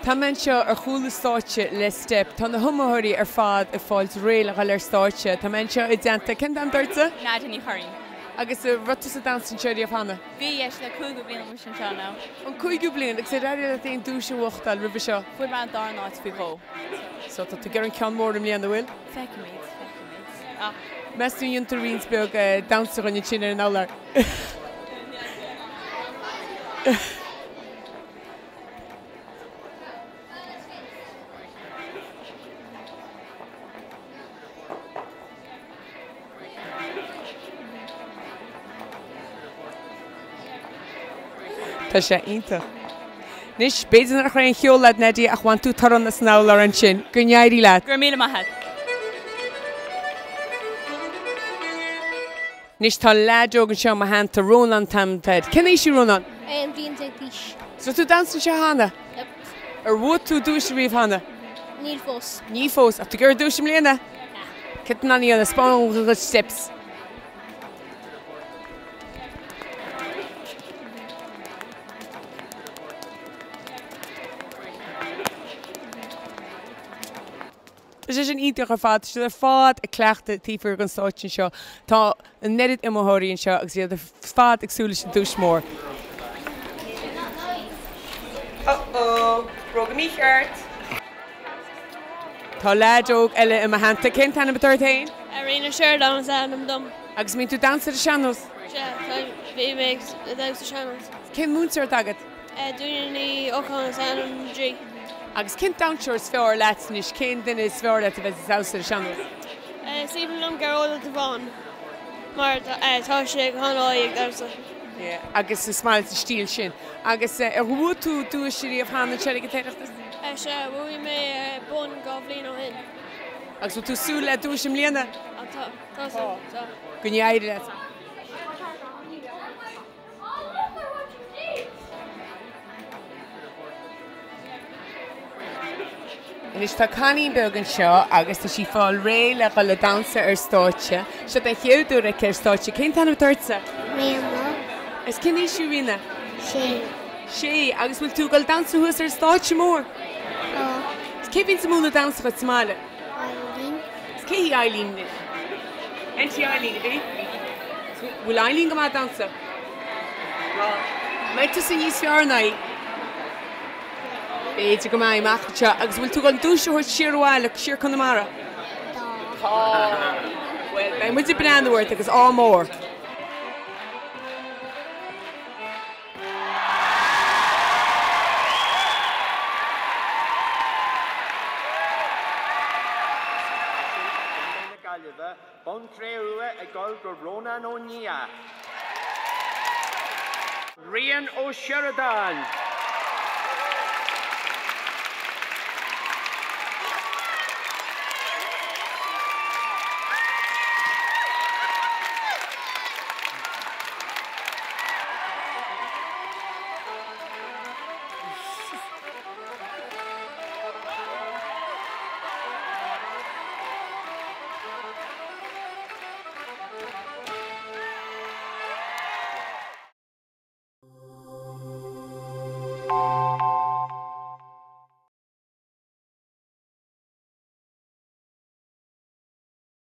Tá men seo ar chúla stáitse le Steip, tá na thumathirí ar fad I fáilt réalach ar stáitse, tá men seo I dteanta cin an dúirte? Náidir ní choirín. Agus rutas a dansan seoí a fanna. Bhí eis le 5 bliain mu sin seo ná. An 5 bliain, ag sé réidir a daon dúise uachtal ribh seo. Fuair mar an dar náit fao gó. So tá tú gur an cean mór am líana bhfuil? Feicimid. Meú diontar rins beag dansa chuine sin ar an álar. Tá sé ionta. Nis béidir nach raon cheolad nedí a chuan tú taran na snálar an sin, go neairí leat. Gur míle maithad. Nis tá leadógan seo a hananta rónan tamtaid. Cin é sí rónan? Bhíon ag pís. So tú dansan se hána? Yep. Ar bhd tú dúis riomh hána? Níl fós. Ní fós, a tú gur dúisim líana? Cit na níana spáin go steps. Is an íteach ar fad, sé ar fad a cleachta tífar an stáitin seo, tá an nedid imothiríonn seo agus iad fad agsúla sin dúis mór. Róga mí cheart. Tá leadóg eile I hananta cin tanna betartain? Arena sure down am dum. Agus mín tú dansa a seanos? Bhí makes those channels. Cin múnseir agad? Doing the O'Connor San G. Agus cin daseir sfeir leis cin duine is sfeir le a bheith saosa a seanos? Stephen Lum Garol Devon. Mar tá sé hánáigh darsa. Agus is smáil stíl sin. Agus ar bhú tú dúis siríomh hána teir go téireachtas? Se bhí mé bun go bblin ó hin. Agus tú súil le dúisim líana? Tá. Go neairí le. Nis tá canín beag an seo agus tá sí fáil réile go le dansa ar stáitse, se an chéadú a ceir stáitse, cén tanna tarsa? Mé Is cin éisiú rina? sé. Sé, agus bhfuil tú goil dansa thuas ar stáitse mór? Cé bhín sa múna dansa chu smáile? Is cé hí Eilín ni? En tí Eilín, bhí? Bhfuil Eilín go má dansa? Maid tú san níos fearnaí? Béidir go maith machte, agus bhfuil tú go dúise chuir siarháil siar Conamara? Well, ben muid bananahairt agus á mór. Bon tréúa a gáil go Rónan ó Nia. Rian ó Sheridan.